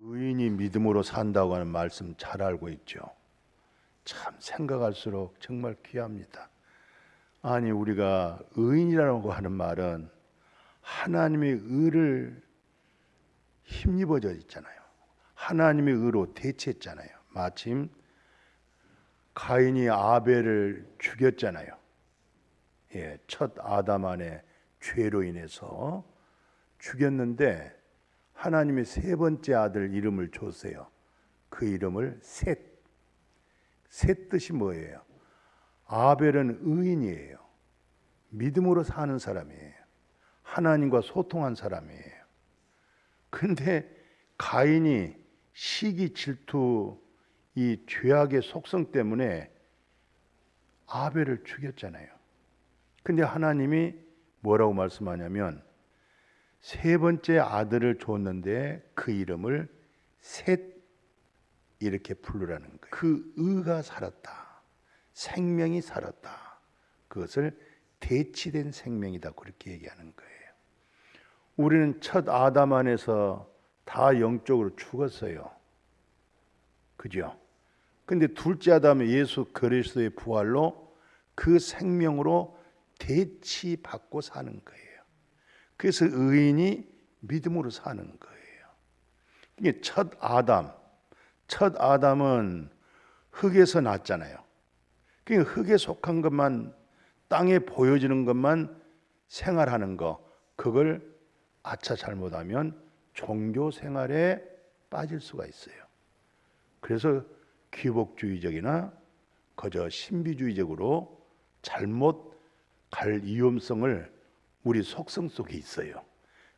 의인이 믿음으로 산다고 하는 말씀 잘 알고 있죠. 참 생각할수록 정말 귀합니다. 아니 우리가 의인이라고 하는 말은 하나님의 의를 힘입어져 있잖아요. 하나님의 의로 대체했잖아요. 마침 가인이 아벨을 죽였잖아요. 첫 아담 안의 죄로 인해서 죽였는데 하나님의 세 번째 아들 이름을 줬어요. 그 이름을 셋. 셋 뜻이 뭐예요? 아벨은 의인이에요. 믿음으로 사는 사람이에요. 하나님과 소통한 사람이에요. 근데 가인이 시기, 질투, 이 죄악의 속성 때문에 아벨을 죽였잖아요. 근데 하나님이 뭐라고 말씀하냐면 세 번째 아들을 줬는데 그 이름을 셋 이렇게 부르라는 거예요. 그 의가 살았다. 생명이 살았다. 그것을 대치된 생명이다. 그렇게 얘기하는 거예요. 우리는 첫 아담 안에서 다 영적으로 죽었어요. 그죠? 근데 둘째 아담 예수 그리스도의 부활로 그 생명으로 대치받고 사는 거예요. 그래서 의인이 믿음으로 사는 거예요. 이게 첫 아담은 흙에서 났잖아요. 그러니까 흙에 속한 것만, 땅에 보여지는 것만 생활하는 거, 그걸 아차 잘못하면 종교 생활에 빠질 수가 있어요. 그래서 귀복주의적이나 거저 신비주의적으로 잘못 갈 위험성을 우리 속성 속에 있어요.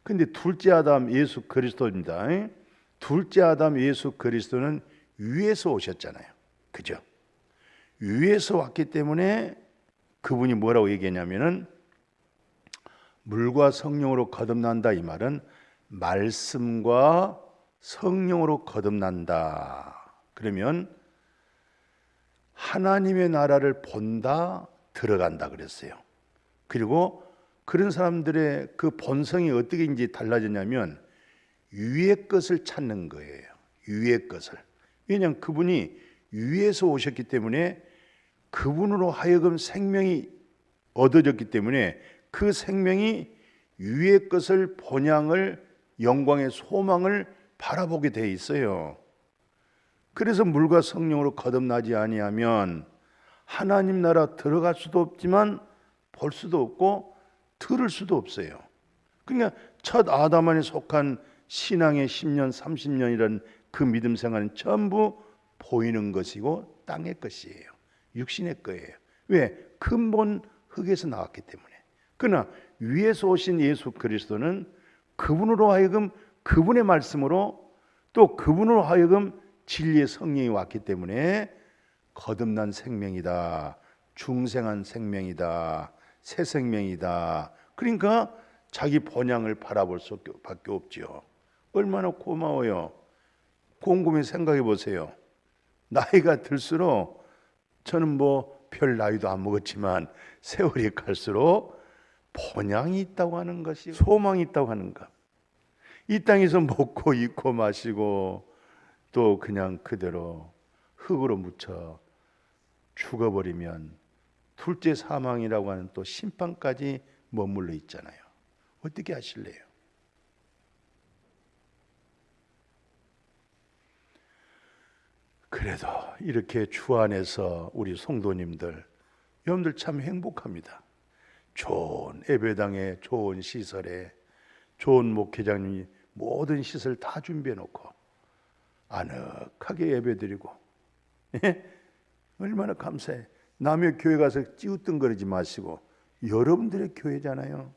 근데 둘째 아담 예수 그리스도입니다. 둘째 아담 예수 그리스도는 위에서 오셨잖아요. 그죠? 위에서 왔기 때문에 그분이 뭐라고 얘기했냐면은 물과 성령으로 거듭난다. 이 말은 말씀과 성령으로 거듭난다. 그러면 하나님의 나라를 본다, 들어간다 그랬어요. 그리고 그런 사람들의 그 본성이 어떻게 이제 달라졌냐면 위의 것을 찾는 거예요. 위의 것을. 왜냐하면 그분이 위에서 오셨기 때문에 그분으로 하여금 생명이 얻어졌기 때문에 그 생명이 위의 것을 본향을 영광의 소망을 바라보게 돼 있어요. 그래서 물과 성령으로 거듭나지 아니하면 하나님 나라 들어갈 수도 없지만 볼 수도 없고 들을 수도 없어요. 그러니까 첫 아담 안에 속한 신앙의 10년, 30년이라는 그 믿음 생활은 전부 보이는 것이고 땅의 것이에요. 육신의 거예요. 왜? 근본 흙에서 나왔기 때문에. 그러나 위에서 오신 예수 그리스도는 그분으로 하여금 그분의 말씀으로 또 그분으로 하여금 진리의 성령이 왔기 때문에 거듭난 생명이다. 중생한 생명이다. 새 생명이다. 그러니까 자기 본향을 바라볼 수밖에 없죠. 얼마나 고마워요. 곰곰이 생각해 보세요. 나이가 들수록 저는 뭐 별 나이도 안 먹었지만 세월이 갈수록 본향이 있다고 하는 것이 소망이 있다고 하는 것. 이 땅에서 먹고 입고 마시고 또 그냥 그대로 흙으로 묻혀 죽어버리면 둘째 사망이라고 하는 또 심판까지 머물러 있잖아요. 어떻게 하실래요? 그래도 이렇게 주 안에서 우리 성도님들, 여러분들 참 행복합니다. 좋은 예배당에, 좋은 시설에, 좋은 목회장님이 모든 시설 다 준비해 놓고 아늑하게 예배드리고, 얼마나 감사해. 남의 교회 가서 찌우뚱거리지 마시고 여러분들의 교회잖아요.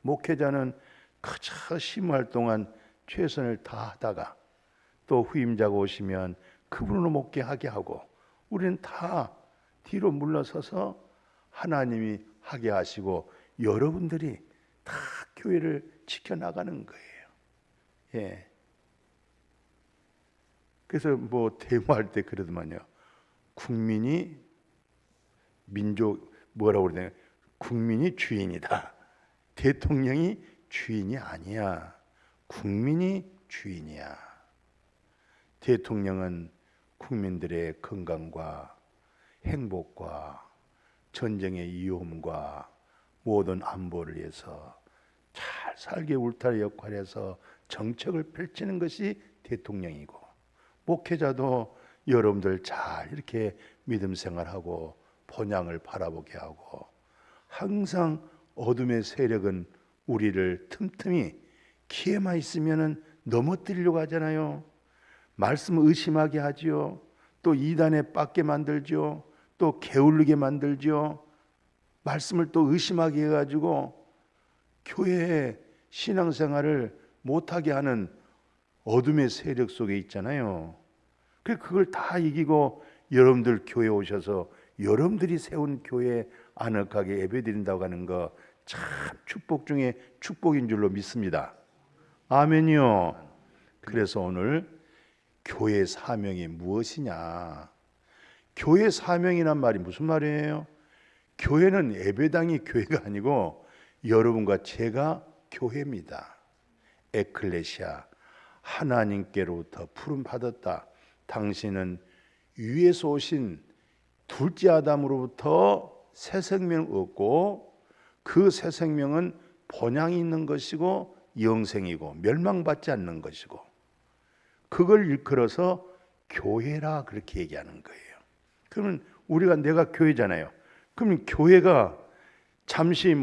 목회자는 그저 심할 동안 최선을 다하다가 또 후임자가 오시면 그분으로 목회하게 하고 우리는 다 뒤로 물러서서 하나님이 하게 하시고 여러분들이 다 교회를 지켜나가는 거예요. 그래서 뭐 데모할 때 그러더만요. 국민이 민족 뭐라고 그러냐? 국민이 주인이다. 대통령이 주인이 아니야. 국민이 주인이야. 대통령은 국민들의 건강과 행복과 전쟁의 위험과 모든 안보를 위해서 잘 살게 울타리 역할에서 정책을 펼치는 것이 대통령이고, 목회자도 여러분들 잘 이렇게 믿음 생활하고 본향을 바라보게 하고, 항상 어둠의 세력은 우리를 틈틈이 기회만 있으면은 넘어뜨리려고 하잖아요. 말씀 의심하게 하지요. 또 이단에 빠게 만들죠. 또 게을르게 만들죠. 말씀을 또 의심하게 해가지고 교회의 신앙생활을 못하게 하는 어둠의 세력 속에 있잖아요. 그걸 다 이기고 여러분들 교회 오셔서 여러분들이 세운 교회에 아늑하게 예배드린다고 하는 거 참 축복 중에 축복인 줄로 믿습니다. 아멘이요. 그래서 오늘 교회 사명이 무엇이냐? 교회 사명이란 말이 무슨 말이에요? 교회는 예배당이 교회가 아니고 여러분과 제가 교회입니다. 에클레시아, 하나님께로부터 부름 받았다. 당신은 위에서 오신 둘째 아담으로부터 새 생명을 얻고, 그 새 생명은 본향이 있는 것이고 영생이고 멸망받지 않는 것이고, 그걸 일컬어서 교회라 그렇게 얘기하는 거예요. 그러면 내가 교회잖아요. 그럼 교회가 잠시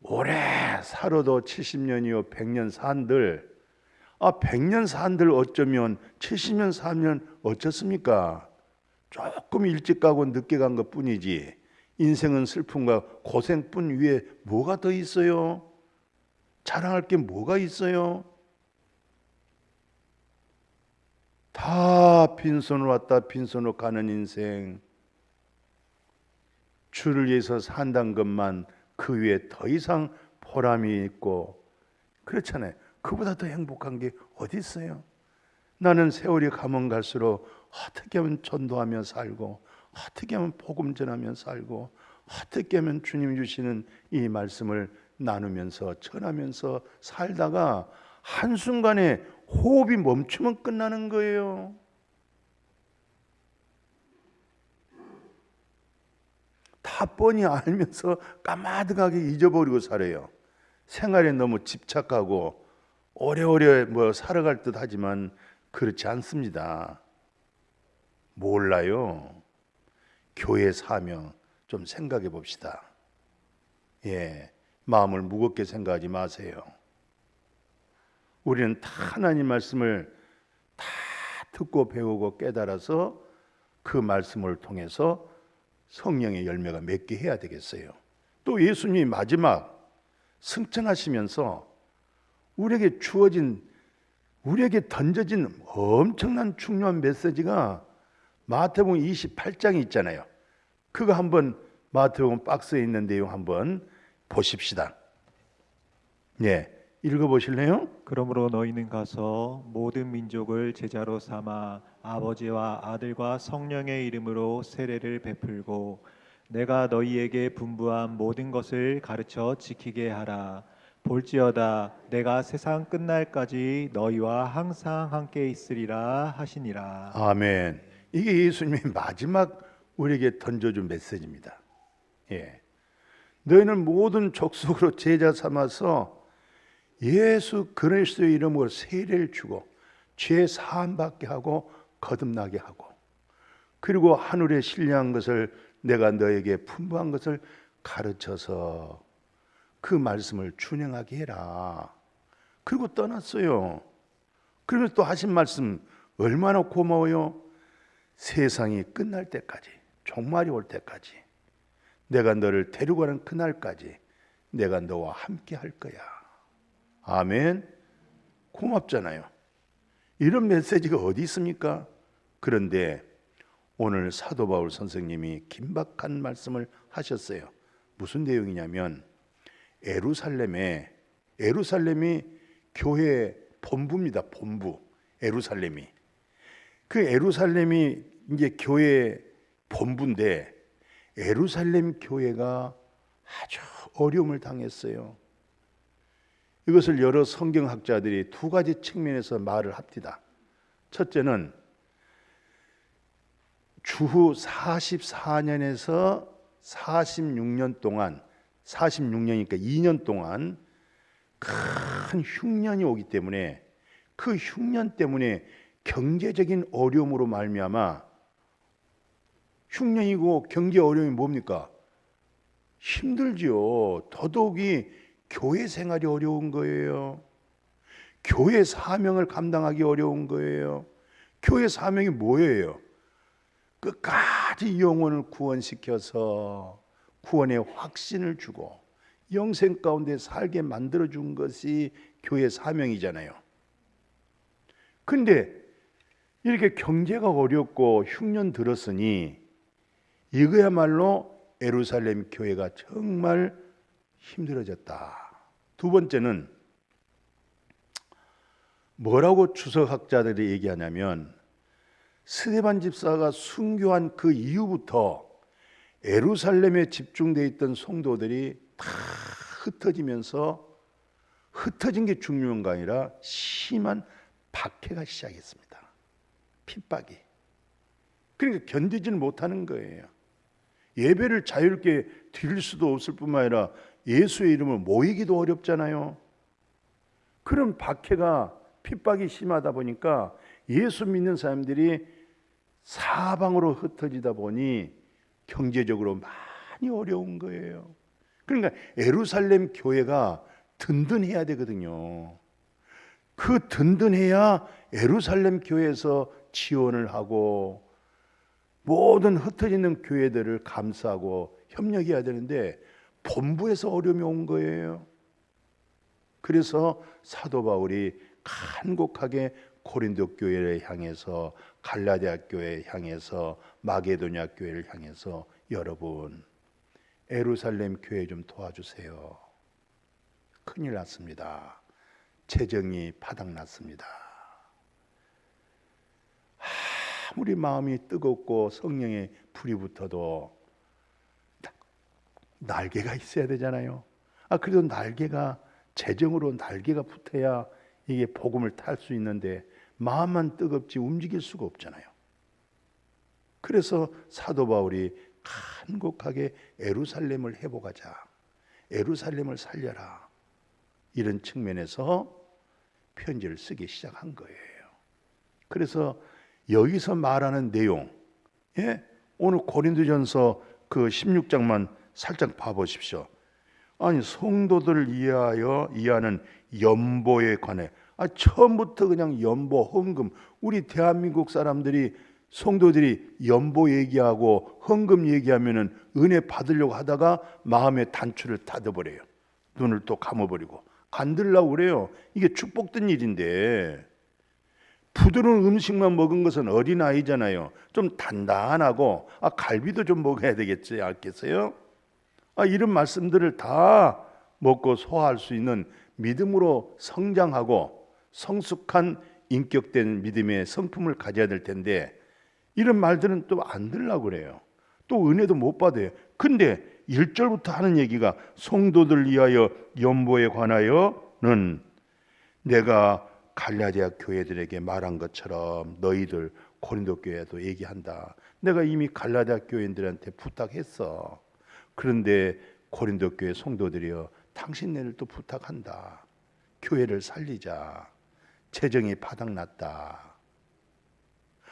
오래 살아도 70년이요 100년 산들, 100년 산들 어쩌면 70년 살면 어쩌습니까? 조금 일찍 가고 늦게 간 것 뿐이지, 인생은 슬픔과 고생뿐 위에 뭐가 더 있어요? 자랑할 게 뭐가 있어요? 다 빈손으로 왔다 빈손으로 가는 인생, 주를 위해서 산다는 것만 그 위에 더 이상 보람이 있고 그렇잖아요. 그보다 더 행복한 게 어디 있어요? 나는 세월이 가면 갈수록 어떻게 하면 전도하며 살고, 어떻게 하면 복음 전하며 살고, 어떻게 하면 주님 주시는 이 말씀을 나누면서 전하면서 살다가 한순간에 호흡이 멈추면 끝나는 거예요. 다 뻔히 알면서 까마득하게 잊어버리고 살아요. 생활에 너무 집착하고 오래오래 살아갈 듯 하지만 그렇지 않습니다. 몰라요. 교회 사명 좀 생각해 봅시다. 마음을 무겁게 생각하지 마세요. 우리는 다 하나님 말씀을 다 듣고 배우고 깨달아서 그 말씀을 통해서 성령의 열매가 맺게 해야 되겠어요. 또 예수님이 마지막 승천하시면서 우리에게 던져진 엄청난 중요한 메시지가 마태복음 28장이 있잖아요. 그거 한번 마태복음 박스에 있는 내용 한번 보십시다. 읽어보실래요? 그러므로 너희는 가서 모든 민족을 제자로 삼아 아버지와 아들과 성령의 이름으로 세례를 베풀고 내가 너희에게 분부한 모든 것을 가르쳐 지키게 하라. 볼지어다 내가 세상 끝날까지 너희와 항상 함께 있으리라 하시니라. 아멘. 이게 예수님이 마지막 우리에게 던져준 메시지입니다. 너희는 모든 족속으로 제자 삼아서 예수 그리스도의 이름으로 세례를 주고 죄 사함 받게 하고 거듭나게 하고, 그리고 하늘에 신뢰한 것을 내가 너에게 분부한 것을 가르쳐서 그 말씀을 준행하게 해라. 그리고 떠났어요. 그러면서 또 하신 말씀 얼마나 고마워요. 세상이 끝날 때까지, 종말이 올 때까지, 내가 너를 데리고 가는 그날까지 내가 너와 함께 할 거야. 아멘. 고맙잖아요. 이런 메시지가 어디 있습니까? 그런데 오늘 사도 바울 선생님이 긴박한 말씀을 하셨어요. 무슨 내용이냐면 예루살렘이 교회 본부입니다. 본부. 예루살렘이. 그 예루살렘이 이제 교회 본부인데 예루살렘 교회가 아주 어려움을 당했어요. 이것을 여러 성경학자들이 두 가지 측면에서 말을 합니다. 첫째는 주후 44년에서 46년 동안, 46년이니까 2년 동안 큰 흉년이 오기 때문에 그 흉년 때문에 경제적인 어려움으로 말미암아, 흉년이고 경제 어려움이 뭡니까? 힘들지요. 더더욱이 교회 생활이 어려운 거예요. 교회 사명을 감당하기 어려운 거예요. 교회 사명이 뭐예요? 끝까지 영혼을 구원시켜서 구원의 확신을 주고 영생 가운데 살게 만들어준 것이 교회 사명이잖아요. 근데 이렇게 경제가 어렵고 흉년 들었으니 이거야말로 예루살렘 교회가 정말 힘들어졌다. 두 번째는 뭐라고 주석학자들이 얘기하냐면, 스데반 집사가 순교한 그 이후부터 예루살렘에 집중되어 있던 성도들이 다 흩어지면서, 흩어진 게 중요한 게 아니라 심한 박해가 시작했습니다. 핍박이. 그러니까 견디지는 못하는 거예요. 예배를 자유롭게 드릴 수도 없을 뿐만 아니라 예수의 이름을 모이기도 어렵잖아요. 그런 박해가, 핍박이 심하다 보니까 예수 믿는 사람들이 사방으로 흩어지다 보니 경제적으로 많이 어려운 거예요. 그러니까 예루살렘 교회가 든든해야 되거든요. 그 든든해야 예루살렘 교회에서 지원을 하고 모든 흩어지는 교회들을 감싸고 협력해야 되는데 본부에서 어려움이 온 거예요. 그래서 사도 바울이 간곡하게 고린도 교회를 향해서, 갈라디아 교회를 향해서, 마게도냐 교회를 향해서, 여러분 예루살렘 교회 좀 도와주세요. 큰일 났습니다. 재정이 바닥났습니다. 아무리 마음이 뜨겁고 성령의 불이 붙어도 날개가 있어야 되잖아요. 그래도 날개가, 재정으로 날개가 붙어야 이게 복음을 탈 수 있는데 마음만 뜨겁지 움직일 수가 없잖아요. 그래서 사도 바울이 간곡하게 예루살렘을 회복하자, 예루살렘을 살려라, 이런 측면에서 편지를 쓰기 시작한 거예요. 그래서 여기서 말하는 내용, 오늘 고린도전서 그 16장만 살짝 봐보십시오. 아니, 성도들을 이해하는 연보에 관해, 처음부터 그냥 연보, 헌금, 우리 대한민국 사람들이, 성도들이 연보 얘기하고 헌금 얘기하면은 은혜 받으려고 하다가 마음의 단추를 닫아버려요. 눈을 또 감아버리고 안 들으려고 그래요. 이게 축복된 일인데, 부드러운 음식만 먹은 것은 어린아이잖아요. 좀 단단하고 갈비도 좀 먹어야 되겠지 않겠어요? 이런 말씀들을 다 먹고 소화할 수 있는 믿음으로 성장하고 성숙한 인격된 믿음의 성품을 가져야 될 텐데, 이런 말들은 또 안 들으려고 그래요. 또 은혜도 못 받아요. 근데 1절부터 하는 얘기가 성도들 위하여 연보에 관하여는 내가 갈라디아 교회들에게 말한 것처럼 너희들 고린도 교회도 얘기한다. 내가 이미 갈라디아 교인들한테 부탁했어. 그런데 고린도 교회 성도들이여, 당신네를 또 부탁한다. 교회를 살리자. 재정이 바닥났다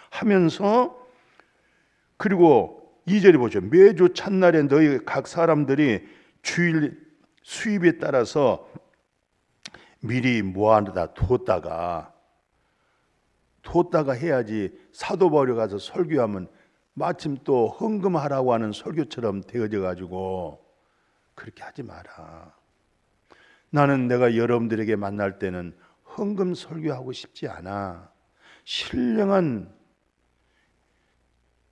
하면서, 그리고 2절에 보죠. 매주 첫날에 너희 각 사람들이 주일 수입에 따라서 미리 모아다 뒀다가 해야지, 사도 바울이 가서 설교하면 마침 또 헌금하라고 하는 설교처럼 되어져 가지고 그렇게 하지 마라. 나는 내가 여러분들에게 만날 때는 헌금 설교하고 싶지 않아. 신령한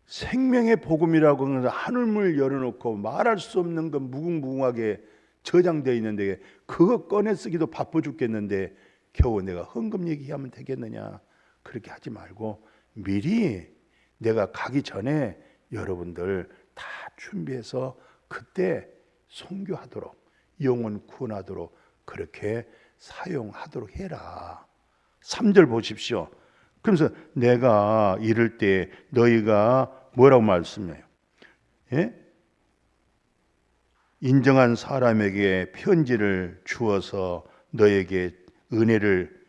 생명의 복음이라고 하는 하늘문을 열어놓고 말할 수 없는 건 무궁무궁하게 저장되어 있는데 그거 꺼내 쓰기도 바빠 죽겠는데 겨우 내가 헌금 얘기하면 되겠느냐. 그렇게 하지 말고 미리 내가 가기 전에 여러분들 다 준비해서 그때 선교하도록, 영혼 구원하도록 그렇게 사용하도록 해라. 3절 보십시오. 그러면서 내가 이럴 때 너희가 뭐라고 말씀해요? 예? 인정한 사람에게 편지를 주어서 너에게 은혜를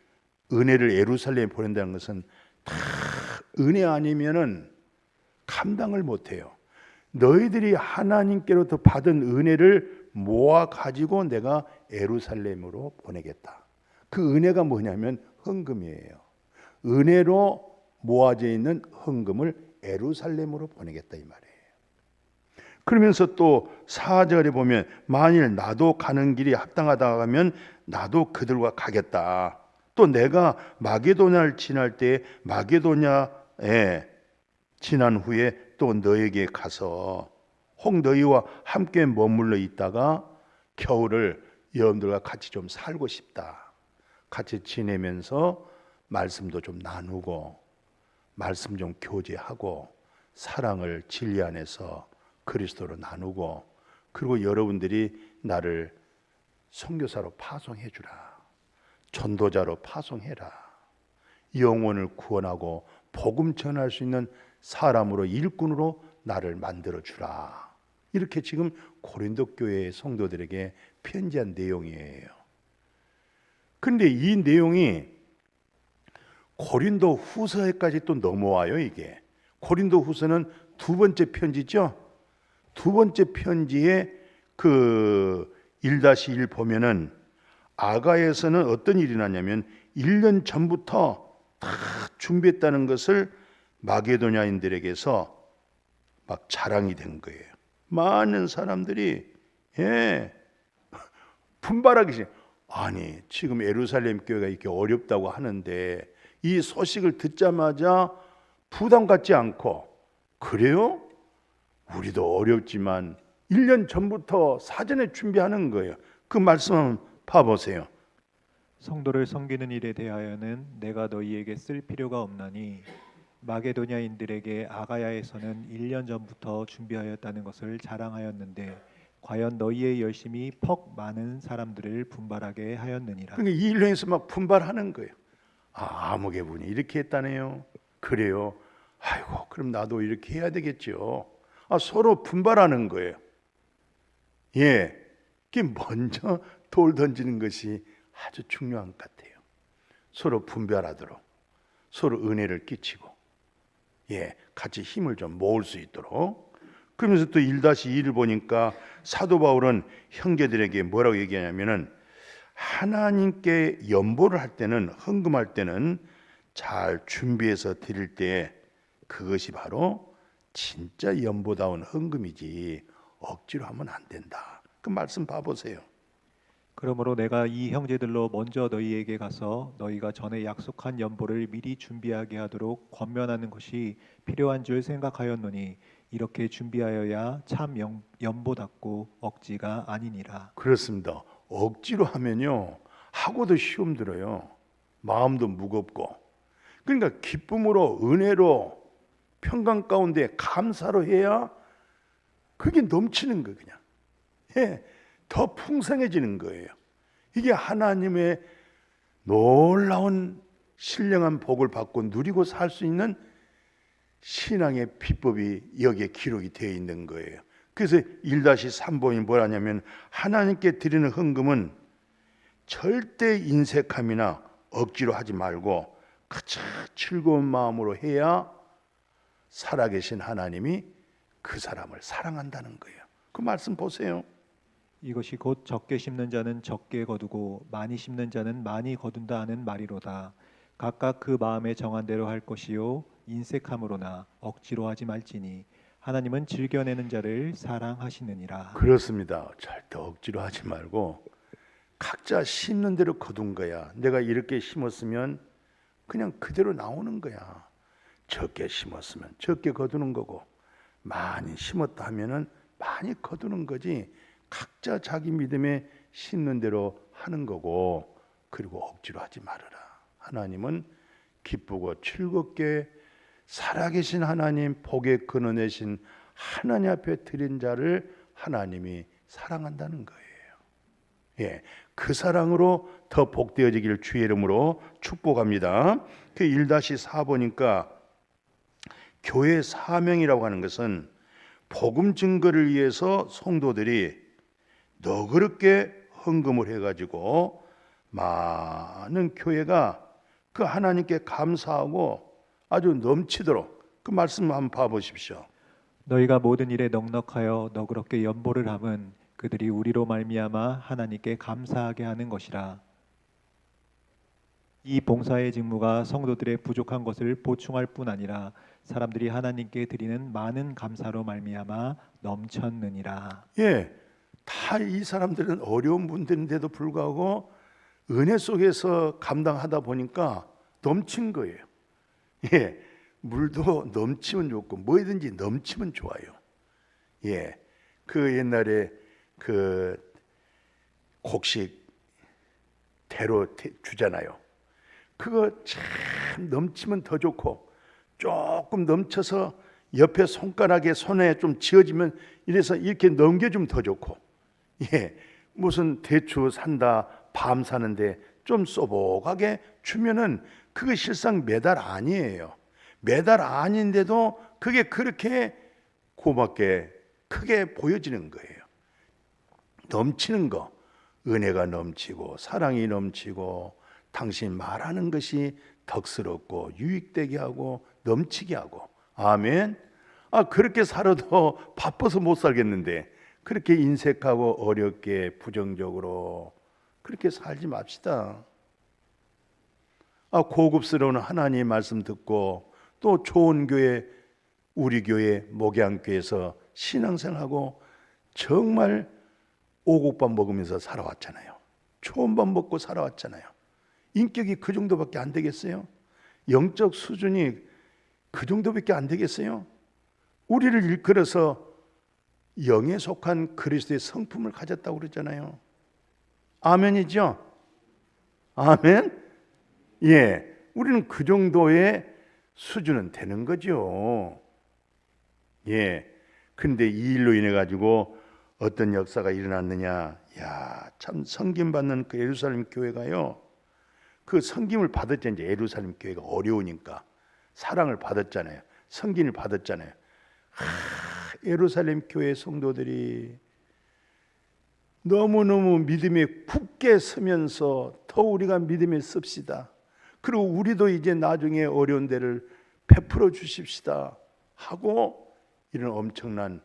예루살렘에 보낸다는 것은 다 은혜 아니면은 감당을 못해요. 너희들이 하나님께로부터 받은 은혜를 모아 가지고 내가 예루살렘으로 보내겠다. 그 은혜가 뭐냐면 헌금이에요. 은혜로 모아져 있는 헌금을 예루살렘으로 보내겠다 이 말이에요. 그러면서 또 4절에 보면 만일 나도 가는 길이 합당하다 하면 나도 그들과 가겠다. 또 내가 마게도냐를 지날 때 마게도냐에 지난 후에 또 너에게 가서 혹 너희와 함께 머물러 있다가 겨울을 여러분들과 같이 좀 살고 싶다. 같이 지내면서 말씀도 좀 나누고 말씀 좀 교제하고 사랑을 진리 안에서 그리스도로 나누고 그리고 여러분들이 나를 선교사로 파송해 주라. 전도자로 파송해라. 영혼을 구원하고 복음 전할 수 있는 사람으로 일꾼으로 나를 만들어 주라. 이렇게 지금 고린도 교회의 성도들에게 편지한 내용이에요. 그런데 이 내용이 고린도 후서에까지 또 넘어와요. 이게 고린도 후서는 두 번째 편지죠. 두 번째 편지에 그 1-1 보면은 아가에서는 어떤 일이 났냐면 1년 전부터 다 준비했다는 것을 마게도냐인들에게서 막 자랑이 된 거예요. 많은 사람들이 분발하기 시작. 아니 지금 예루살렘 교회가 이렇게 어렵다고 하는데 이 소식을 듣자마자 부담 갖지 않고 그래요? 우리도 어렵지만 1년 전부터 사전에 준비하는 거예요. 그 말씀 한번 봐보세요. 성도를 섬기는 일에 대하여는 내가 너희에게 쓸 필요가 없나니 마게도냐인들에게 아가야에서는 1년 전부터 준비하였다는 것을 자랑하였는데 과연 너희의 열심이 퍽 많은 사람들을 분발하게 하였느니라. 그러니까 이 일로 해서 막 분발하는 거예요. 아무개 분이 이렇게 했다네요. 그래요. 아이고 그럼 나도 이렇게 해야 되겠죠. 서로 분발하는 거예요. 그게 먼저 돌 던지는 것이 아주 중요한 것 같아요. 서로 분별하도록 서로 은혜를 끼치고 같이 힘을 좀 모을 수 있도록. 그러면서 또 1-2를 보니까 사도 바울은 형제들에게 뭐라고 얘기하냐면은 하나님께 연보를 할 때는 헌금할 때는 잘 준비해서 드릴 때 그것이 바로 진짜 연보다운 헌금이지 억지로 하면 안 된다. 그 말씀 봐보세요. 그러므로 내가 이 형제들로 먼저 너희에게 가서 너희가 전에 약속한 연보를 미리 준비하게 하도록 권면하는 것이 필요한 줄 생각하였노니 이렇게 준비하여야 참 연보답고 억지가 아니니라. 그렇습니다. 억지로 하면요 하고도 시험 들어요. 마음도 무겁고. 그러니까 기쁨으로 은혜로 평강 가운데 감사로 해야 그게 넘치는 거예요. 그냥 더 풍성해지는 거예요. 이게 하나님의 놀라운 신령한 복을 받고 누리고 살 수 있는 신앙의 비법이 여기에 기록이 되어 있는 거예요. 그래서 1-3 보면 뭐라냐면 하나님께 드리는 헌금은 절대 인색함이나 억지로 하지 말고 가장 즐거운 마음으로 해야 살아계신 하나님이 그 사람을 사랑한다는 거예요. 그 말씀 보세요. 이것이 곧 적게 심는 자는 적게 거두고 많이 심는 자는 많이 거둔다 하는 말이로다. 각각 그 마음에 정한 대로 할 것이요 인색함으로나 억지로 하지 말지니 하나님은 즐겨내는 자를 사랑하시느니라. 그렇습니다. 절대 억지로 하지 말고 각자 심는 대로 거둔 거야. 내가 이렇게 심었으면 그냥 그대로 나오는 거야. 적게 심었으면 적게 거두는 거고 많이 심었다 하면은 많이 거두는 거지. 각자 자기 믿음에 심는 대로 하는 거고 그리고 억지로 하지 말아라. 하나님은 기쁘고 즐겁게 살아계신 하나님 복에 근원내신 하나님 앞에 드린 자를 하나님이 사랑한다는 거예요. 그 사랑으로 더 복되어지기를 주의 이름으로 축복합니다. 그 1-4 보니까 교회 사명이라고 하는 것은 복음 증거를 위해서 성도들이 너그럽게 헌금을 해가지고 많은 교회가 그 하나님께 감사하고 아주 넘치도록 그 말씀 한번 봐보십시오. 너희가 모든 일에 넉넉하여 너그럽게 연보를 함은 그들이 우리로 말미암아 하나님께 감사하게 하는 것이라. 이 봉사의 직무가 성도들의 부족한 것을 보충할 뿐 아니라 사람들이 하나님께 드리는 많은 감사로 말미암아 넘쳤느니라. 예, 다 이 사람들은 어려운 분들인데도 불구하고 은혜 속에서 감당하다 보니까 넘친 거예요. 예, 물도 넘치면 좋고 뭐든지 넘치면 좋아요. 예, 그 옛날에 그 곡식 대로 주잖아요. 그거 참 넘치면 더 좋고 조금 넘쳐서 옆에 손가락에 손에 좀 쥐어지면 이래서 이렇게 넘겨주면 더 좋고, 예, 무슨 대추 산다 밤 사는데 좀 쏘복하게 주면은 그게 실상 매달 아니에요. 매달 아닌데도 그게 그렇게 고맙게 크게 보여지는 거예요. 넘치는 거, 은혜가 넘치고 사랑이 넘치고 당신 말하는 것이 덕스럽고 유익되게 하고 넘치게 하고. 아멘. 그렇게 살아도 바빠서 못 살겠는데 그렇게 인색하고 어렵게 부정적으로 그렇게 살지 맙시다. 고급스러운 하나님 말씀 듣고 또 좋은 교회, 우리 교회 목양교회에서 신앙생활하고 정말 오곡밥 먹으면서 살아왔잖아요. 좋은 밥 먹고 살아왔잖아요. 인격이 그 정도밖에 안 되겠어요? 영적 수준이 그 정도밖에 안 되겠어요? 우리를 일컬어서 영에 속한 그리스도의 성품을 가졌다고 그러잖아요. 아멘이죠? 아멘? 예, 우리는 그 정도의 수준은 되는 거죠. 예, 근데 이 일로 인해 가지고 어떤 역사가 일어났느냐? 야, 참 섬김 받는 그 예루살렘 교회가요. 그 섬김을 받았잖아요. 이제 예루살렘 교회가 어려우니까 사랑을 받았잖아요. 섬김을 받았잖아요. 예루살렘 교회 성도들이 너무너무 믿음에 굳게 서면서 더 우리가 믿음에 섭시다. 그리고 우리도 이제 나중에 어려운 데를 베풀어 주십시다 하고 이런 엄청난,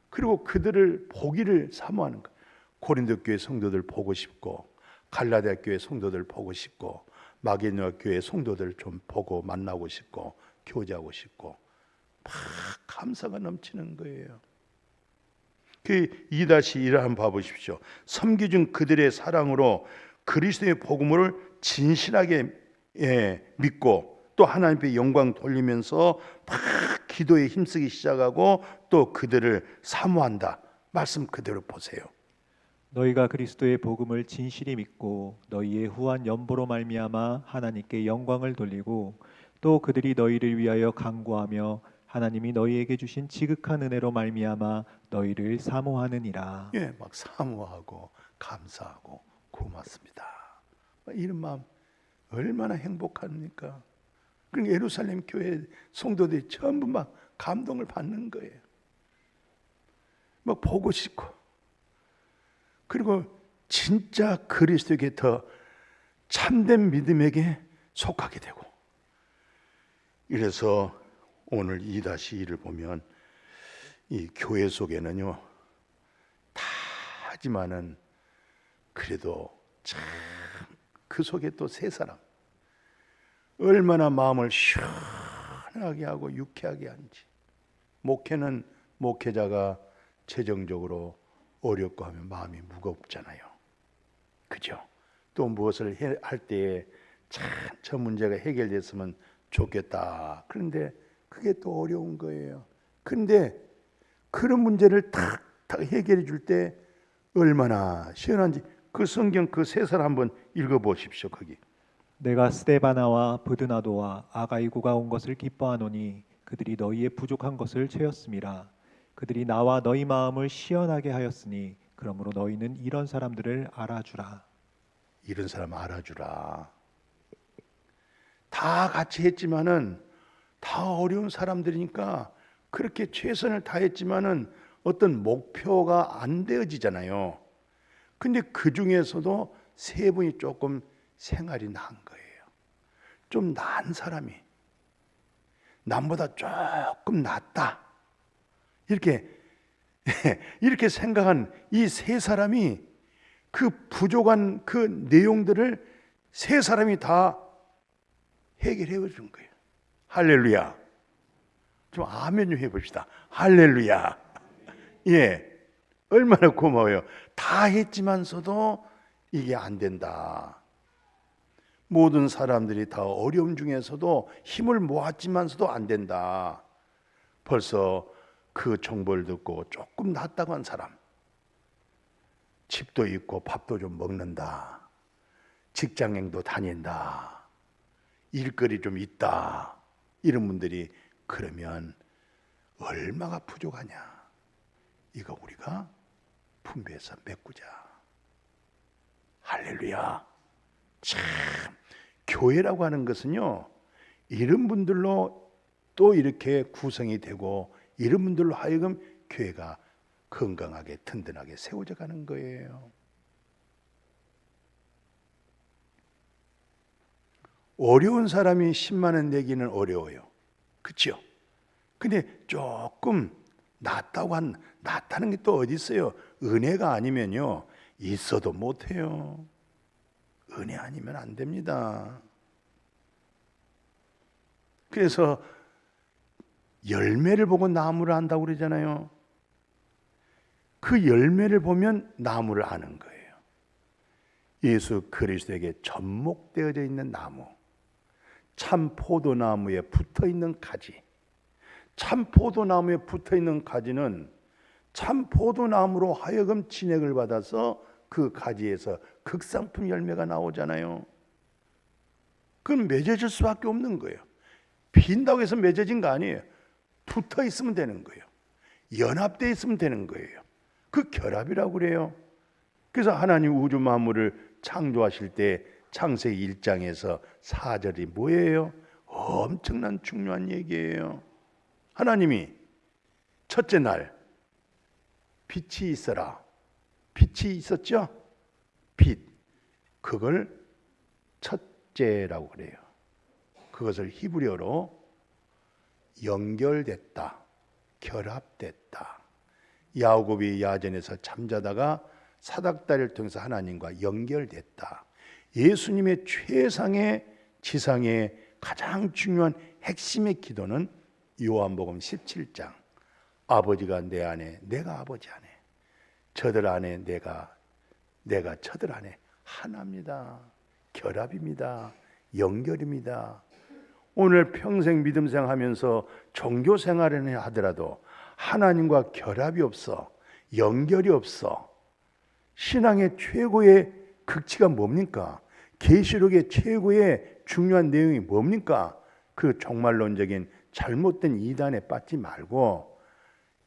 그리고 그들을 보기를 사모하는 거예요. 고린도 교회 성도들 보고 싶고 갈라디아 교회 성도들 보고 싶고 마게도냐 교회 성도들 좀 보고 만나고 싶고 교제하고 싶고 막 감사가 넘치는 거예요. 그 2-1을 한번 봐보십시오. 섬기준 그들의 사랑으로 그리스도의 복음을 진실하게 믿고 또 하나님께 영광 돌리면서 막 기도에 힘쓰기 시작하고 또 그들을 사모한다. 말씀 그대로 보세요. 너희가 그리스도의 복음을 진실히 믿고 너희의 후한 연보로 말미암아 하나님께 영광을 돌리고 또 그들이 너희를 위하여 간구하며 하나님이 너희에게 주신 지극한 은혜로 말미암아 너희를 사모하느니라. 예, 막 사모하고 감사하고 고맙습니다. 이런 마음 얼마나 행복합니까? 그러니까 예루살렘 교회 성도들이 전부 막 감동을 받는 거예요. 막 보고 싶고, 그리고 진짜 그리스도에게 더 참된 믿음에게 속하게 되고. 이래서 오늘 2-2를 보면 이 교회 속에는요 다 하지만은 그래도 참 그 속에 또 세 사람 얼마나 마음을 시원하게 하고 유쾌하게 하는지. 목회는 목회자가 재정적으로 어렵고 하면 마음이 무겁잖아요. 그죠? 또 무엇을 할 때에 참 저 문제가 해결됐으면 좋겠다. 그런데 그게 또 어려운 거예요. 그런데 그런 문제를 탁 해결해 줄 때 얼마나 시원한지 그 성경 그 세 살 한번 읽어보십시오. 거기 내가 스데바나와 브드나도와 아가이고가 온 것을 기뻐하노니 그들이 너희의 부족한 것을 채웠음이라. 그들이 나와 너희 마음을 시원하게 하였으니 그러므로 너희는 이런 사람들을 알아주라. 이런 사람 알아주라. 다 같이 했지만은 다 어려운 사람들이니까 그렇게 최선을 다했지만은 어떤 목표가 안 되어지잖아요. 근데 그 중에서도 세 분이 조금 생활이 나은 거예요. 좀 나은 사람이 남보다 조금 낫다. 이렇게 생각한 이 세 사람이 그 부족한 그 내용들을 세 사람이 다 해결해 준 거예요. 할렐루야. 좀 아멘 좀 해봅시다. 할렐루야. 예, 얼마나 고마워요. 다 했지만서도 이게 안 된다. 모든 사람들이 다 어려움 중에서도 힘을 모았지만서도 안 된다. 벌써 그 정보를 듣고 조금 낫다고 한 사람, 집도 있고 밥도 좀 먹는다, 직장행도 다닌다, 일거리 좀 있다, 이런 분들이 그러면 얼마가 부족하냐, 이거 우리가 분배해서 메꾸자. 할렐루야. 참, 교회라고 하는 것은요, 이런 분들로 또 이렇게 구성이 되고 이런 분들로 하여금 교회가 건강하게 든든하게 세워져 가는 거예요. 어려운 사람이 10만 원 내기는 어려워요. 그렇죠? 근데 조금 낫다는 게 또 어디 있어요? 은혜가 아니면요, 있어도 못해요. 은혜 아니면 안 됩니다. 그래서 열매를 보고 나무를 안다고 그러잖아요. 그 열매를 보면 나무를 아는 거예요. 예수 그리스도에게 접목되어져 있는 나무, 참 포도나무에 붙어있는 가지. 참 포도나무에 붙어있는 가지는 참 포도나무로 하여금 진액을 받아서 그 가지에서 극상품 열매가 나오잖아요. 그건 맺어질 수밖에 없는 거예요. 빈다고 해서 맺어진 거 아니에요. 붙어 있으면 되는 거예요. 연합되어 있으면 되는 거예요. 그 결합이라고 그래요. 그래서 하나님 우주 만물을 창조하실 때 창세기 1장에서 4절이 뭐예요? 엄청난 중요한 얘기예요. 하나님이 첫째 날 빛이 있어라. 빛이 있었죠? 빛. 그걸 첫째라고 그래요. 그것을 히브리어로 연결됐다, 결합됐다. 야곱이 야전에서 잠자다가 사닥다리를 통해서 하나님과 연결됐다. 예수님의 최상의 지상의 가장 중요한 핵심의 기도는 요한복음 17장. 아버지가 내 안에, 내가 아버지 안에, 저들 안에, 내가 저들 안에 하나입니다. 결합입니다. 연결입니다. 오늘 평생 믿음 생활하면서 종교 생활을 하더라도 하나님과 결합이 없어, 연결이 없어. 신앙의 최고의 극치가 뭡니까? 계시록의 최고의 중요한 내용이 뭡니까? 그 종말론적인 잘못된 이단에 빠지지 말고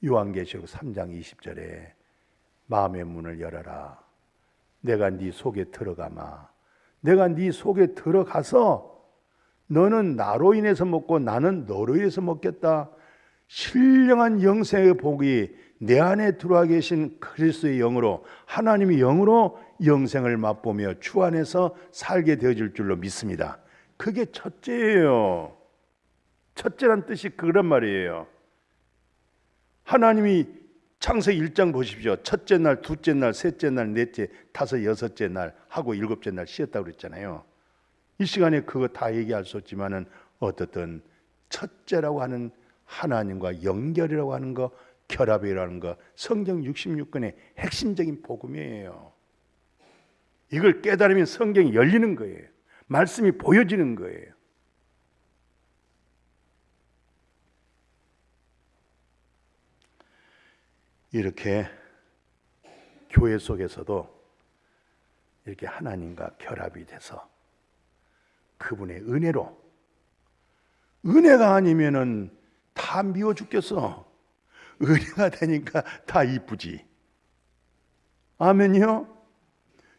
요한계시록 3장 20절에 마음의 문을 열어라. 내가 네 속에 들어가마. 내가 네 속에 들어가서 너는 나로 인해서 먹고 나는 너로 인해서 먹겠다. 신령한 영생의 복이 내 안에 들어와 계신 그리스도의 영으로, 하나님의 영으로 영생을 맛보며 주 안에서 살게 되어질 줄로 믿습니다. 그게 첫째예요. 첫째란 뜻이 그런 말이에요. 하나님이 창세기 1장 보십시오. 첫째 날, 둘째 날, 셋째 날, 넷째, 다섯, 여섯째 날 하고 일곱째 날 쉬었다고 그랬잖아요. 이 시간에 그거 다 얘기할 수 없지만은 어떻든 첫째라고 하는 하나님과 연결이라고 하는 거, 결합이라는 거, 성경 66권의 핵심적인 복음이에요. 이걸 깨달으면 성경이 열리는 거예요. 말씀이 보여지는 거예요. 이렇게 교회 속에서도 이렇게 하나님과 결합이 돼서 그분의 은혜로, 은혜가 아니면은 다 미워 죽겠어. 은혜가 되니까 다 이쁘지. 아멘이요?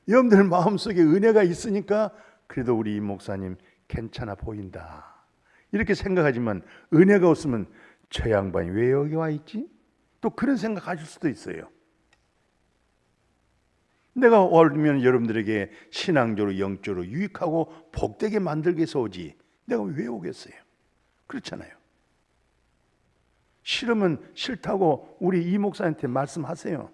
여러분들 마음속에 은혜가 있으니까 그래도 우리 이 목사님 괜찮아 보인다 이렇게 생각하지만, 은혜가 없으면 저 양반이 왜 여기 와 있지? 또 그런 생각 하실 수도 있어요. 내가 오면 여러분들에게 신앙적으로 영적으로 유익하고 복되게 만들기 위해서 오지, 내가 왜 오겠어요? 그렇잖아요. 싫으면 싫다고 우리 이 목사님한테 말씀하세요.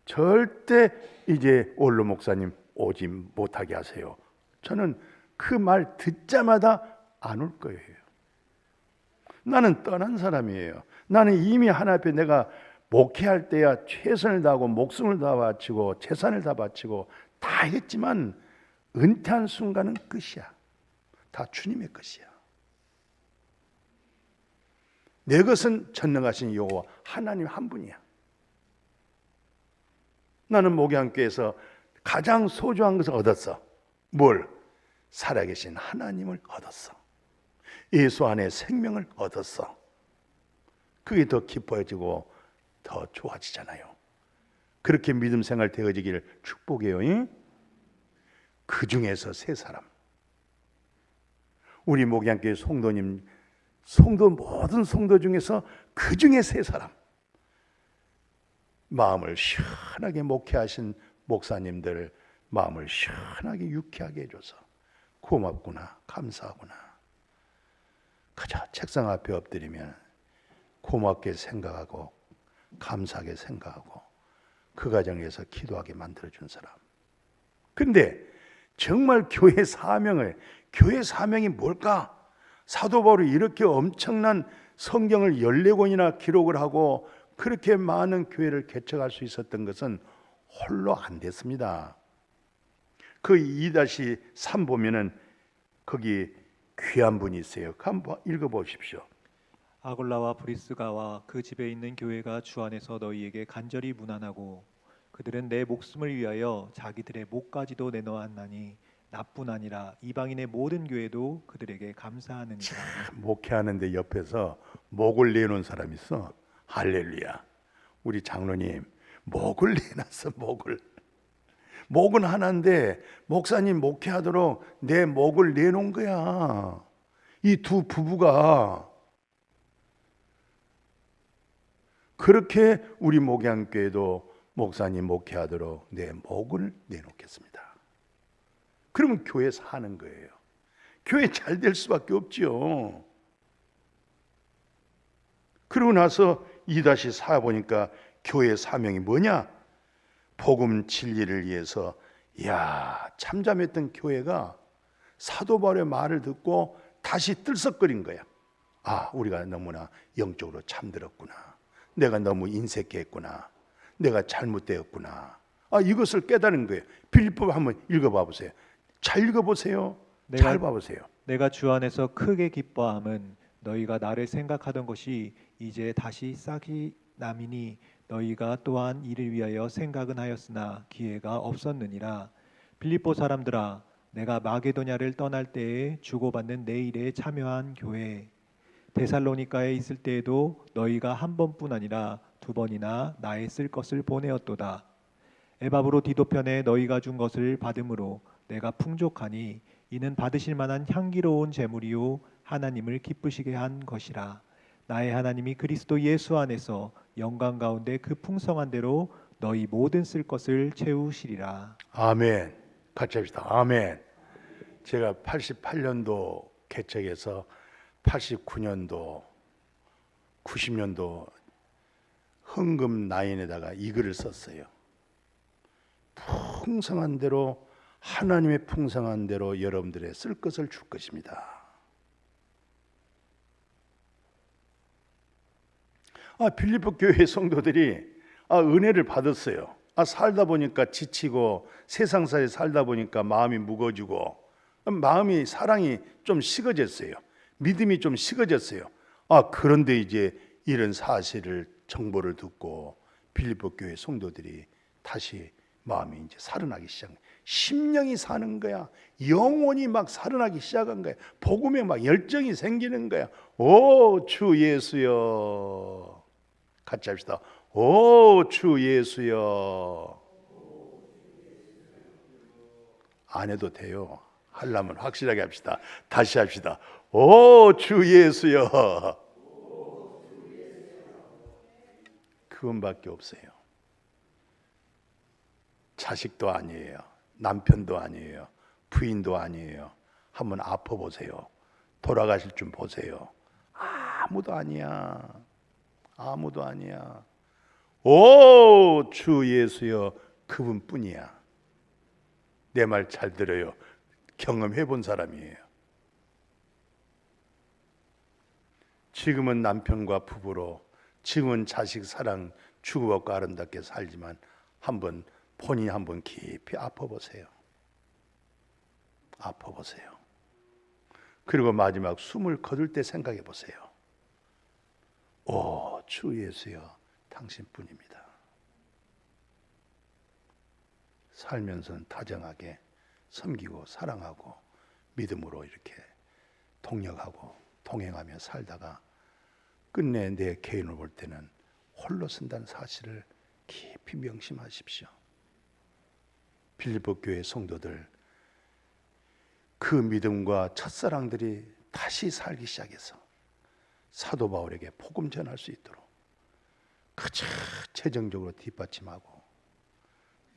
절대 이제 원로 목사님 오지 못하게 하세요. 저는 그 말 듣자마자 안 올 거예요. 나는 떠난 사람이에요. 나는 이미 하나님 앞에 내가 목회할 때야 최선을 다하고 목숨을 다 바치고 재산을 다 바치고 다 했지만, 은퇴한 순간은 끝이야. 다 주님의 것이야. 내 것은 전능하신 여호와 하나님 한 분이야. 나는 목양교에서 가장 소중한 것을 얻었어. 뭘? 살아계신 하나님을 얻었어. 예수 안에 생명을 얻었어. 그게 더 기뻐지고 더 좋아지잖아요. 그렇게 믿음 생활 되어지기를 축복해요. 그 중에서 세 사람, 우리 목양교회 성도님, 모든 성도 중에서 그 중에 세 사람, 마음을 시원하게 목회하신 목사님들 마음을 시원하게 유쾌하게 해줘서 고맙구나, 감사하구나. 그저 책상 앞에 엎드리면 고맙게 생각하고 감사하게 생각하고 그 과정에서 기도하게 만들어준 사람. 근데 정말 교회 사명이 뭘까? 사도 바울이 이렇게 엄청난 성경을 14권이나 기록을 하고 그렇게 많은 교회를 개척할 수 있었던 것은 홀로 안 됐습니다. 그 2-3 보면은 거기 귀한 분이 있어요. 한번 읽어보십시오. 아굴라와 브리스가와 그 집에 있는 교회가 주 안에서 너희에게 간절히 문안하고, 그들은 내 목숨을 위하여 자기들의 목까지도 내놓았나니 나뿐 아니라 이방인의 모든 교회도 그들에게 감사하느니라. 목회하는데 옆에서 목을 내놓은 사람 있어. 할렐루야. 우리 장로님 목을 내놨어. 목은 하나인데 목사님 목회하도록 내 목을 내놓은 거야. 이 두 부부가 그렇게 우리 목양교회도 목사님 목회하도록 내 목을 내놓겠습니다. 그러면 교회 사는 거예요. 교회 잘 될 수밖에 없죠. 그러고 나서 2-4 보니까 교회 사명이 뭐냐? 복음 진리를 위해서. 이야, 참잠했던 교회가 사도 바울의 말을 듣고 다시 들썩거린 거야. 아, 우리가 너무나 영적으로 참들었구나. 내가 너무 인색했구나. 내가 잘못되었구나. 아, 이것을 깨달은 거예요. 빌립보 한번 읽어봐 보세요. 잘 읽어보세요. 잘 봐보세요. 내가 주 안에서 크게 기뻐함은 너희가 나를 생각하던 것이 이제 다시 싹이 남이니 너희가 또한 이를 위하여 생각은 하였으나 기회가 없었느니라. 빌립보 사람들아, 내가 마게도냐를 떠날 때에 주고받는 내 일에 참여한 교회, 데살로니가에 있을 때에도 너희가 한 번뿐 아니라 2번이나 나의 쓸 것을 보내었도다. 에바브로 디도편에 너희가 준 것을 받음으로 내가 풍족하니 이는 받으실 만한 향기로운 제물이요 하나님을 기쁘시게 한 것이라. 나의 하나님이 그리스도 예수 안에서 영광 가운데 그 풍성한 대로 너희 모든 쓸 것을 채우시리라. 아멘. 같이 합시다. 아멘. 제가 88년도 개척해서 89년도 90년도 헌금 나인에다가 이 글을 썼어요. 풍성한 대로, 하나님의 풍성한 대로 여러분들의 쓸 것을 줄 것입니다. 빌립보 교회 성도들이 은혜를 받았어요. 살다 보니까 지치고 세상살이 살다 보니까 마음이 무거워지고 마음이, 사랑이 좀 식어졌어요. 믿음이 좀 식어졌어요. 그런데 이제 이런 사실을, 정보를 듣고 빌립보 교회 성도들이 다시 마음이 이제 살아나기 시작해요. 심령이 사는 거야. 영혼이 막 살아나기 시작한 거야. 복음에 막 열정이 생기는 거야. 오, 주 예수여. 같이 합시다. 오, 주 예수여. 안 해도 돼요. 하려면 확실하게 합시다. 다시 합시다. 오, 주 예수여. 그분밖에 없어요. 자식도 아니에요. 남편도 아니에요. 부인도 아니에요. 한번 아파보세요. 돌아가실 줄 보세요. 아무도 아니야. 아무도 아니야. 오, 주 예수여. 그분뿐이야. 내 말 잘 들어요. 경험해 본 사람이에요. 지금은 남편과 부부로, 지금은 자식 사랑 주고받고 아름답게 살지만 본인이 한번 깊이 아파보세요. 아파보세요. 그리고 마지막 숨을 거둘 때 생각해 보세요. 오, 주 예수여, 당신뿐입니다. 살면서는 다정하게 섬기고 사랑하고 믿음으로 이렇게 동력하고 동행하며 살다가 끝내 내 개인을 볼 때는 홀로 쓴다는 사실을 깊이 명심하십시오. 빌립보 교회 성도들, 그 믿음과 첫사랑들이 다시 살기 시작해서 사도 바울에게 복음 전할 수 있도록 그저 재정적으로 뒷받침하고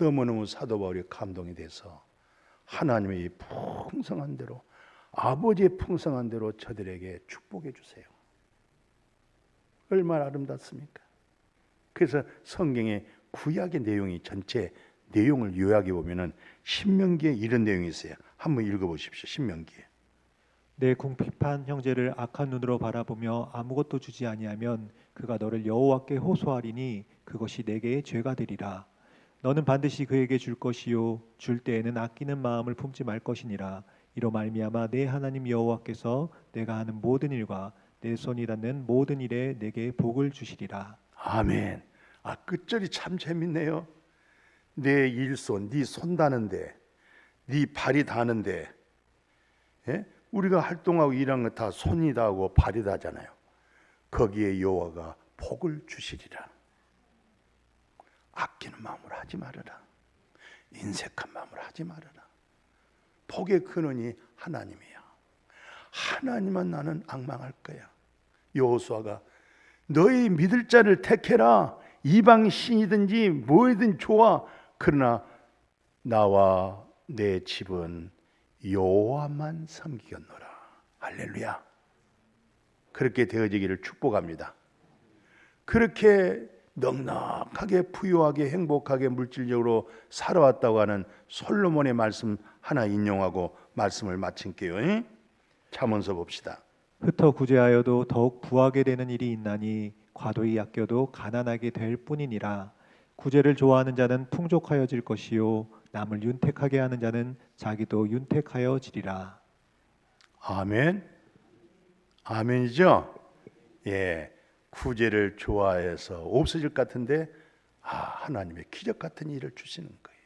너무너무 사도 바울이 감동이 돼서 하나님의 이 풍성한 대로, 아버지의 풍성한 대로 저들에게 축복해 주세요. 얼마나 아름답습니까? 그래서 성경의 구약의 내용이 전체 내용을 요약해 보면은 신명기에 이런 내용이 있어요. 한번 읽어보십시오. 신명기에. 내 궁핍한 형제를 악한 눈으로 바라보며 아무것도 주지 아니하면 그가 너를 여호와께 호소하리니 그것이 내게 죄가 되리라. 너는 반드시 그에게 줄 것이요 줄 때에는 아끼는 마음을 품지 말 것이니라. 이로 말미암아 내 하나님 여호와께서 내가 하는 모든 일과 내 손이 닿는 모든 일에 내게 복을 주시리라. 아멘. 끝절이 참 재밌네요. 내 일손, 네 손 닿는데, 네 발이 닿는데, 예? 우리가 활동하고 일하는 거 다 손이 닿고 발이 닿잖아요. 거기에 여호와가 복을 주시리라. 아끼는 마음으로 하지 말아라. 인색한 마음으로 하지 말아라. 복의 근원이 하나님이야. 하나님만 나는 앙망할 거야. 여호수아가 너희 믿을 자를 택해라. 이방 신이든지 뭐든 좋아. 그러나 나와 내 집은 여호와만 섬기겠노라. 할렐루야. 그렇게 되어지기를 축복합니다. 그렇게 넉넉하게 부유하게 행복하게 물질적으로 살아왔다고 하는 솔로몬의 말씀 하나 인용하고 말씀을 마칠게요. 잠언서 봅시다. 흩어 구제하여도 더욱 부하게 되는 일이 있나니 과도히 아껴도 가난하게 될 뿐이니라. 구제를 좋아하는 자는 풍족하여질 것이요 남을 윤택하게 하는 자는 자기도 윤택하여지리라. 아멘. 아멘이죠? 예. 구제를 좋아해서 없어질 것 같은데 하나님의 기적 같은 일을 주시는 거예요.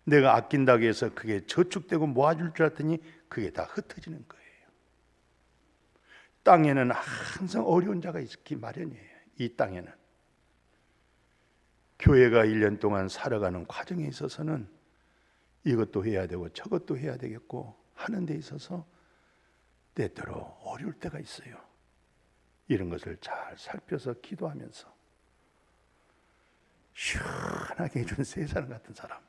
내가 아낀다고 해서 그게 저축되고 모아줄 줄 알았더니 그게 다 흩어지는 거예요. 땅에는 항상 어려운 자가 있기 마련이에요. 이 땅에는. 교회가 1년 동안 살아가는 과정에 있어서는 이것도 해야 되고 저것도 해야 되겠고 하는 데 있어서 때때로 어려울 때가 있어요. 이런 것을 잘 살펴서 기도하면서 시원하게 해준 세 사람 같은 사람,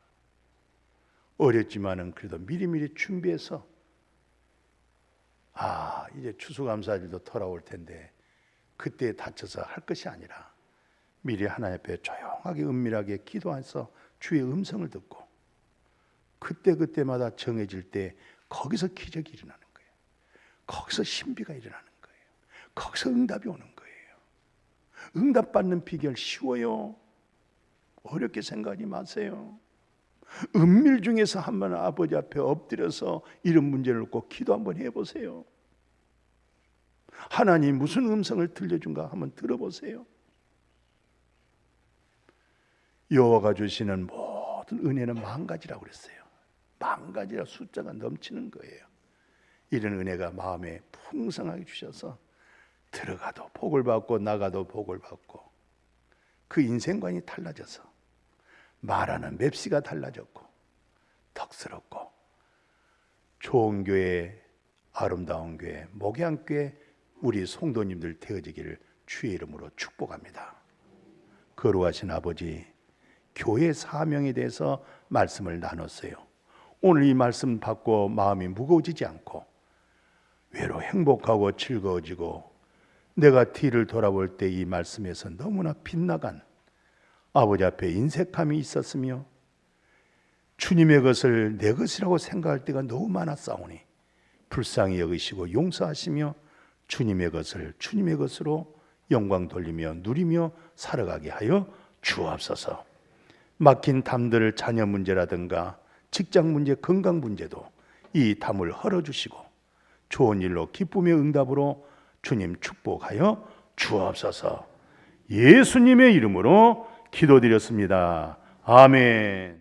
어렵지만은 그래도 미리미리 준비해서 이제 추수감사절도 돌아올 텐데 그때 다쳐서 할 것이 아니라 미리 하나님 앞에 조용하게 은밀하게 기도해서 주의 음성을 듣고 그때마다 정해질 때 거기서 기적이 일어나는 거예요. 거기서 신비가 일어나는 거예요. 거기서 응답이 오는 거예요. 응답받는 비결 쉬워요. 어렵게 생각하지 마세요. 은밀 중에서 한번 아버지 앞에 엎드려서 이런 문제를 놓고 기도 한번 해보세요. 하나님 무슨 음성을 들려준가 한번 들어보세요. 여호와가 주시는 모든 은혜는 10,000가지라고 그랬어요. 10,000가지라 숫자가 넘치는 거예요. 이런 은혜가 마음에 풍성하게 주셔서 들어가도 복을 받고 나가도 복을 받고 그 인생관이 달라져서 말하는 맵시가 달라졌고 덕스럽고 좋은 교회, 아름다운 교회, 목양교회 우리 성도님들 되어지기를 주의 이름으로 축복합니다. 거룩하신 아버지, 교회 사명에 대해서 말씀을 나눴어요. 오늘 이 말씀 받고 마음이 무거워지지 않고 외로 행복하고 즐거워지고 내가 뒤를 돌아볼 때 이 말씀에서 너무나 빗나간 아버지 앞에 인색함이 있었으며 주님의 것을 내 것이라고 생각할 때가 너무 많았사오니 불쌍히 여기시고 용서하시며 주님의 것을 주님의 것으로 영광 돌리며 누리며 살아가게 하여 주옵소서. 막힌 담들 자녀 문제라든가 직장 문제, 건강 문제도 이 담을 헐어주시고 좋은 일로 기쁨의 응답으로 주님 축복하여 주옵소서. 예수님의 이름으로 기도드렸습니다. 아멘.